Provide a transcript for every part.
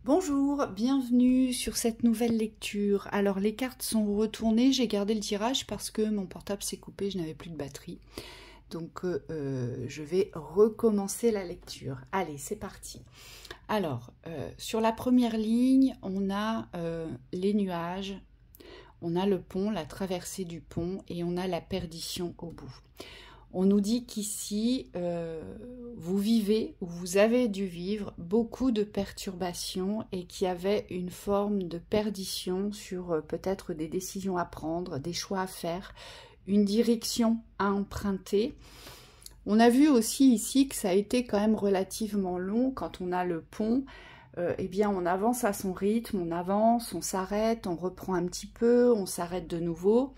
Bonjour, bienvenue sur cette nouvelle lecture. Alors les cartes sont retournées, j'ai gardé le tirage parce que mon portable s'est coupé, je n'avais plus de batterie. Donc je vais recommencer la lecture. Allez, c'est parti. Alors, sur la première ligne, on a les nuages, on a le pont, la traversée du pont et on a la perdition au bout. On nous dit qu'ici, vous vivez, ou vous avez dû vivre, beaucoup de perturbations et qu'il y avait une forme de perdition sur peut-être des décisions à prendre, des choix à faire, une direction à emprunter. On a vu aussi ici que ça a été quand même relativement long quand on a le pont. Eh bien, on avance à son rythme, on avance, on s'arrête, on reprend un petit peu, on s'arrête de nouveau.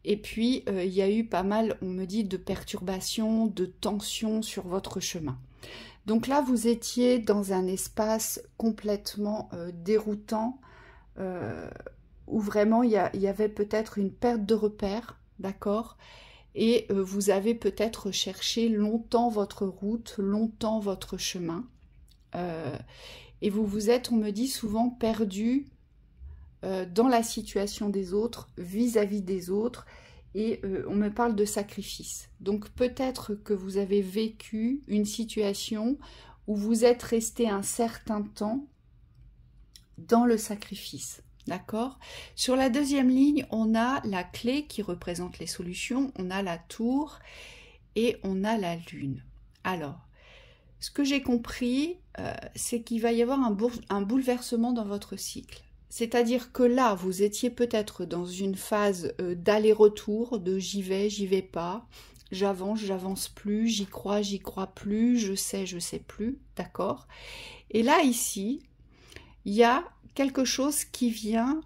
Et puis, il y a eu pas mal, on me dit, de perturbations, de tensions sur votre chemin. Donc là, vous étiez dans un espace complètement déroutant, où vraiment il y avait peut-être une perte de repère, d'accord? Et vous avez peut-être cherché longtemps votre route, longtemps votre chemin. Et vous vous êtes, on me dit, souvent perdu dans la situation des autres, vis-à-vis des autres, et on me parle de sacrifice. Donc peut-être que vous avez vécu une situation où vous êtes resté un certain temps dans le sacrifice, d'accord? Sur la deuxième ligne, on a la clé qui représente les solutions, on a la tour et on a la lune. Alors, ce que j'ai compris, c'est qu'il va y avoir un bouleversement dans votre cycle. C'est-à-dire que là, vous étiez peut-être dans une phase d'aller-retour, de j'y vais pas, j'avance plus, j'y crois plus, je sais plus, d'accord? Et là, ici, il y a quelque chose qui vient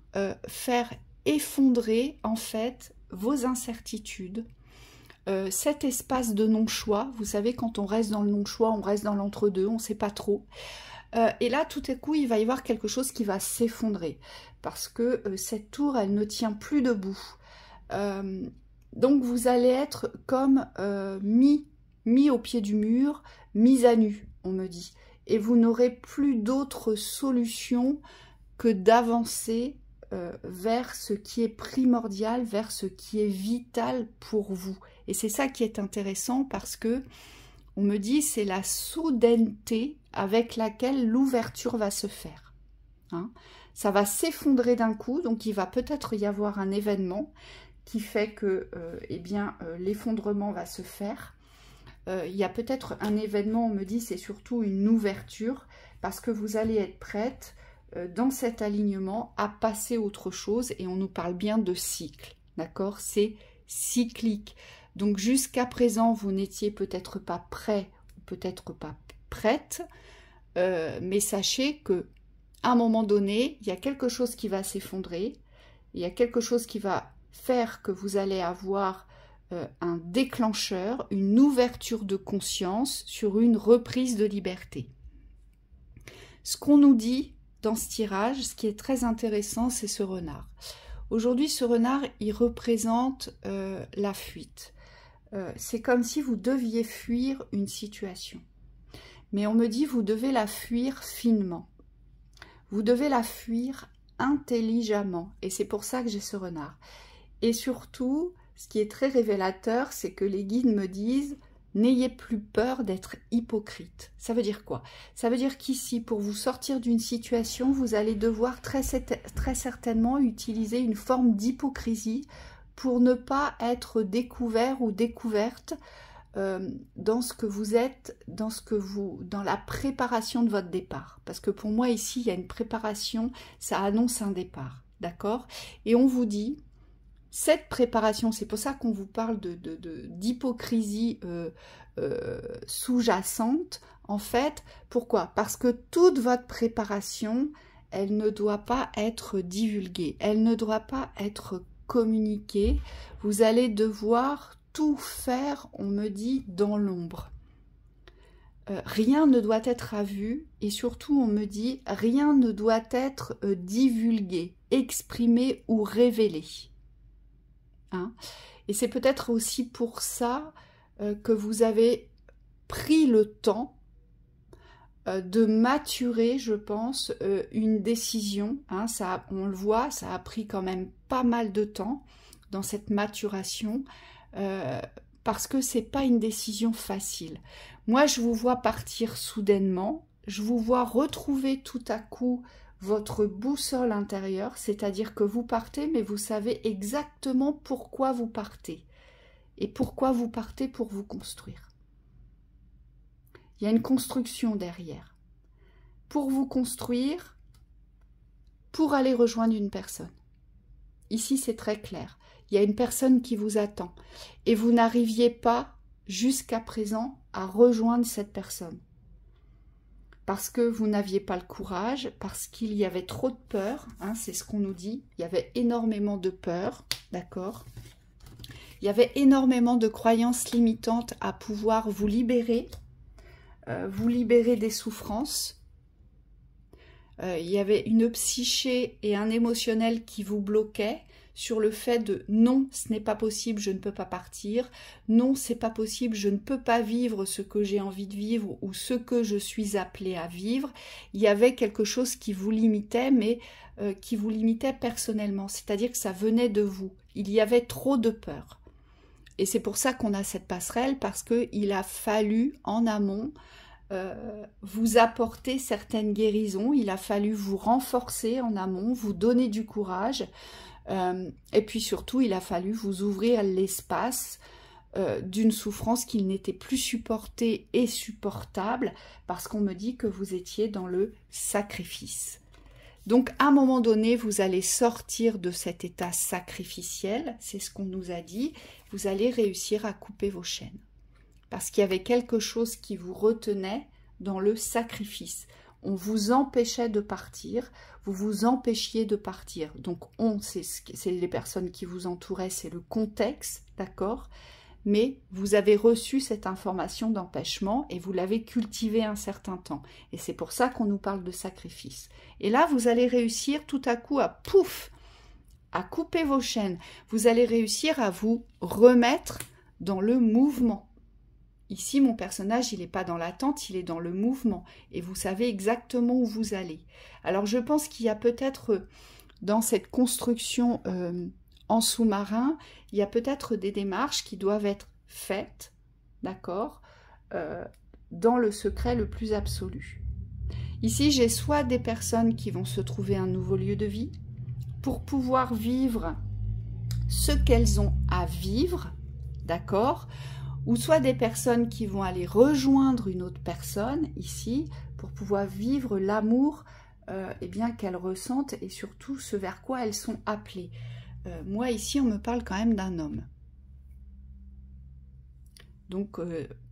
faire effondrer, en fait, vos incertitudes, cet espace de non-choix. Vous savez, quand on reste dans le non-choix, on reste dans l'entre-deux, on ne sait pas trop. Et là, tout à coup, il va y avoir quelque chose qui va s'effondrer parce que cette tour, elle ne tient plus debout. Donc, vous allez être comme mis au pied du mur, mis à nu, on me dit. Et vous n'aurez plus d'autre solution que d'avancer vers ce qui est primordial, vers ce qui est vital pour vous. Et c'est ça qui est intéressant parce que on me dit c'est la soudaineté avec laquelle l'ouverture va se faire. Hein, ça va s'effondrer d'un coup, donc il va peut-être y avoir un événement qui fait que l'effondrement va se faire. Il y a peut-être un événement, on me dit c'est surtout une ouverture, parce que vous allez être prête dans cet alignement à passer autre chose, et on nous parle bien de cycle, d'accord? C'est cyclique. Donc jusqu'à présent, vous n'étiez peut-être pas prêt, peut-être pas prête, mais sachez que à un moment donné, il y a quelque chose qui va s'effondrer, il y a quelque chose qui va faire que vous allez avoir un déclencheur, une ouverture de conscience sur une reprise de liberté. Ce qu'on nous dit dans ce tirage, ce qui est très intéressant, c'est ce renard. Aujourd'hui, ce renard, il représente la fuite. C'est comme si vous deviez fuir une situation. Mais on me dit, vous devez la fuir finement. Vous devez la fuir intelligemment. Et c'est pour ça que j'ai ce renard. Et surtout, ce qui est très révélateur, c'est que les guides me disent, n'ayez plus peur d'être hypocrite. Ça veut dire quoi? Ça veut dire qu'ici, pour vous sortir d'une situation, vous allez devoir très certainement utiliser une forme d'hypocrisie pour ne pas être découvert ou découverte dans ce que vous êtes, dans la préparation de votre départ. Parce que pour moi, ici, il y a une préparation, ça annonce un départ, d'accord? Et on vous dit, cette préparation, c'est pour ça qu'on vous parle d'hypocrisie sous-jacente, en fait. Pourquoi? Parce que toute votre préparation, elle ne doit pas être divulguée, elle ne doit pas être communiquée. Vous allez devoir tout faire, on me dit, dans l'ombre. Rien ne doit être à vue et surtout, on me dit, rien ne doit être divulgué, exprimé ou révélé. Hein, et c'est peut-être aussi pour ça que vous avez pris le temps de maturer, je pense, une décision. Hein, ça, on le voit, ça a pris quand même pas mal de temps dans cette maturation, parce que c'est pas une décision facile. Moi, je vous vois partir soudainement, je vous vois retrouver tout à coup votre boussole intérieure, c'est-à-dire que vous partez, mais vous savez exactement pourquoi vous partez. Et pourquoi vous partez pour vous construire. Il y a une construction derrière. Pour vous construire, pour aller rejoindre une personne. Ici, c'est très clair. Il y a une personne qui vous attend. Et vous n'arriviez pas, jusqu'à présent, à rejoindre cette personne. Parce que vous n'aviez pas le courage, parce qu'il y avait trop de peur, hein, c'est ce qu'on nous dit. Il y avait énormément de peur, d'accord ? Il y avait énormément de croyances limitantes à pouvoir vous libérer des souffrances. Il y avait une psyché et un émotionnel qui vous bloquaient sur le fait de non, ce n'est pas possible, je ne peux pas partir, non, c'est pas possible, je ne peux pas vivre ce que j'ai envie de vivre ou ce que je suis appelée à vivre. Il y avait quelque chose qui vous limitait, mais qui vous limitait personnellement, c'est-à-dire que ça venait de vous. Il y avait trop de peur. Et c'est pour ça qu'on a cette passerelle, parce qu'il a fallu en amont vous apporter certaines guérisons, il a fallu vous renforcer en amont, vous donner du courage, et puis surtout il a fallu vous ouvrir l'espace d'une souffrance qui n'était plus supportée et supportable, parce qu'on me dit que vous étiez dans le sacrifice. Donc à un moment donné, vous allez sortir de cet état sacrificiel, c'est ce qu'on nous a dit, vous allez réussir à couper vos chaînes. Parce qu'il y avait quelque chose qui vous retenait dans le sacrifice. On vous empêchait de partir, vous vous empêchiez de partir. Donc c'est les personnes qui vous entouraient, c'est le contexte, d'accord ? Mais vous avez reçu cette information d'empêchement et vous l'avez cultivée un certain temps. Et c'est pour ça qu'on nous parle de sacrifice. Et là, vous allez réussir tout à coup à pouf, à couper vos chaînes. Vous allez réussir à vous remettre dans le mouvement. Ici, mon personnage, il n'est pas dans l'attente, il est dans le mouvement. Et vous savez exactement où vous allez. Alors, je pense qu'il y a peut-être, dans cette construction en sous-marin, il y a peut-être des démarches qui doivent être faites, d'accord, dans le secret le plus absolu. Ici, j'ai soit des personnes qui vont se trouver un nouveau lieu de vie pour pouvoir vivre ce qu'elles ont à vivre, d'accord, ou soit des personnes qui vont aller rejoindre une autre personne ici pour pouvoir vivre l'amour eh bien qu'elles ressentent et surtout ce vers quoi elles sont appelées. Moi ici on me parle quand même d'un homme. Donc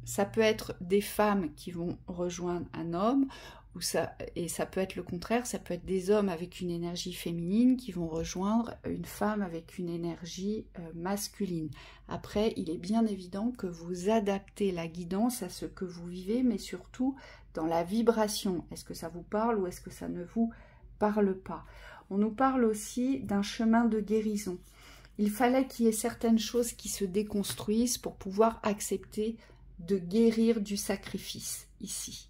ça peut être des femmes qui vont rejoindre un homme, et ça peut être le contraire, ça peut être des hommes avec une énergie féminine qui vont rejoindre une femme avec une énergie masculine. Après, il est bien évident que vous adaptez la guidance à ce que vous vivez, mais surtout dans la vibration. Est-ce que ça vous parle ou est-ce que ça ne vous parle pas? On nous parle aussi d'un chemin de guérison. Il fallait qu'il y ait certaines choses qui se déconstruisent pour pouvoir accepter de guérir du sacrifice ici.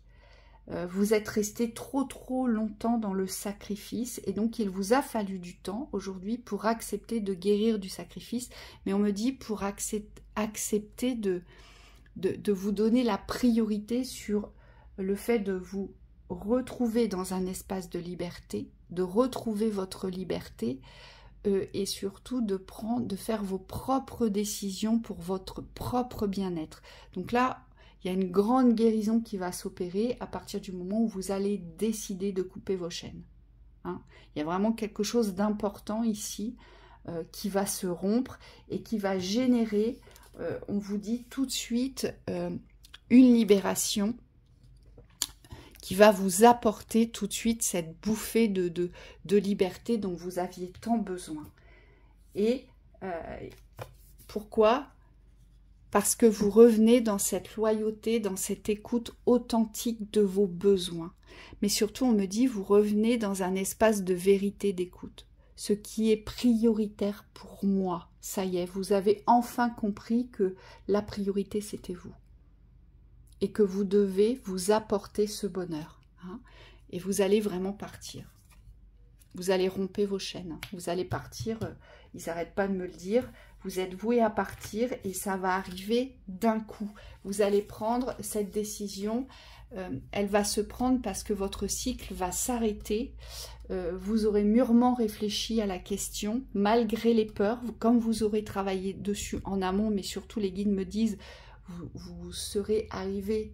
Vous êtes resté trop longtemps dans le sacrifice et donc il vous a fallu du temps aujourd'hui pour accepter de guérir du sacrifice, mais on me dit pour accepter de vous donner la priorité sur le fait de vous retrouver dans un espace de liberté, de retrouver votre liberté et surtout de faire vos propres décisions pour votre propre bien-être. Donc là, il y a une grande guérison qui va s'opérer à partir du moment où vous allez décider de couper vos chaînes. Hein, il y a vraiment quelque chose d'important ici qui va se rompre et qui va générer, on vous dit tout de suite, une libération qui va vous apporter tout de suite cette bouffée de liberté dont vous aviez tant besoin. Et pourquoi ? Parce que vous revenez dans cette loyauté, dans cette écoute authentique de vos besoins. Mais surtout, on me dit, vous revenez dans un espace de vérité d'écoute. Ce qui est prioritaire pour moi, ça y est, vous avez enfin compris que la priorité, c'était vous. et que vous devez vous apporter ce bonheur. Hein, et vous allez vraiment partir. Vous allez rompre vos chaînes. Vous allez partir, ils n'arrêtent pas de me le dire. Vous êtes voué à partir et ça va arriver d'un coup. Vous allez prendre cette décision. Elle va se prendre parce que votre cycle va s'arrêter. Vous aurez mûrement réfléchi à la question, malgré les peurs. Comme vous aurez travaillé dessus en amont, mais surtout les guides me disent, vous serez arrivé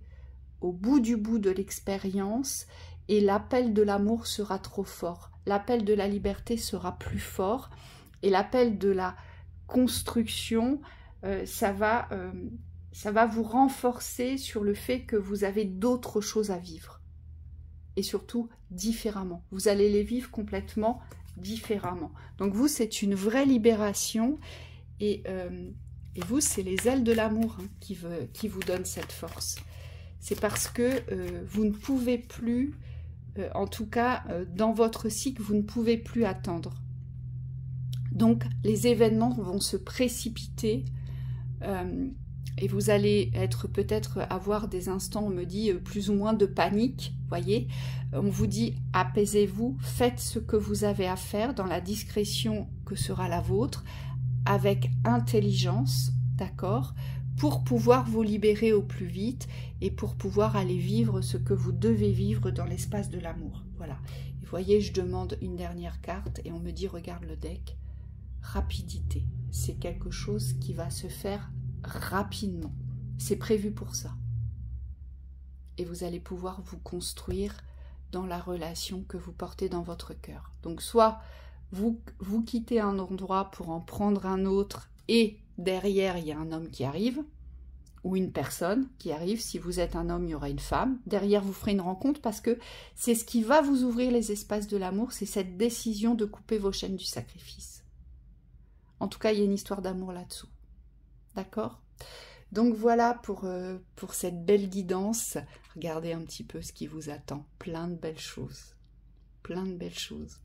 au bout de l'expérience et l'appel de l'amour sera trop fort. L'appel de la liberté sera plus fort et l'appel de la construction, ça va vous renforcer sur le fait que vous avez d'autres choses à vivre. Et surtout, différemment. Vous allez les vivre complètement différemment. Donc vous, c'est une vraie libération. Et vous, c'est les ailes de l'amour hein, qui vous donnent cette force. C'est parce que vous ne pouvez plus, en tout cas, dans votre cycle, vous ne pouvez plus attendre. Donc, les événements vont se précipiter et vous allez peut-être avoir des instants, on me dit, plus ou moins de panique, voyez. On vous dit, apaisez-vous, faites ce que vous avez à faire dans la discrétion que sera la vôtre, avec intelligence, d'accord, pour pouvoir vous libérer au plus vite et pour pouvoir aller vivre ce que vous devez vivre dans l'espace de l'amour. Voilà. Et voyez, je demande une dernière carte et on me dit, regarde le deck, rapidité. C'est quelque chose qui va se faire rapidement. C'est prévu pour ça. Et vous allez pouvoir vous construire dans la relation que vous portez dans votre cœur. Donc soit vous quittez un endroit pour en prendre un autre et derrière il y a un homme qui arrive ou une personne qui arrive. Si vous êtes un homme, il y aura une femme. Derrière, vous ferez une rencontre parce que c'est ce qui va vous ouvrir les espaces de l'amour. C'est cette décision de couper vos chaînes du sacrifice. En tout cas, il y a une histoire d'amour là-dessous. D'accord ? Donc voilà pour cette belle guidance. Regardez un petit peu ce qui vous attend. Plein de belles choses. Plein de belles choses.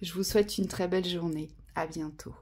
Je vous souhaite une très belle journée. À bientôt.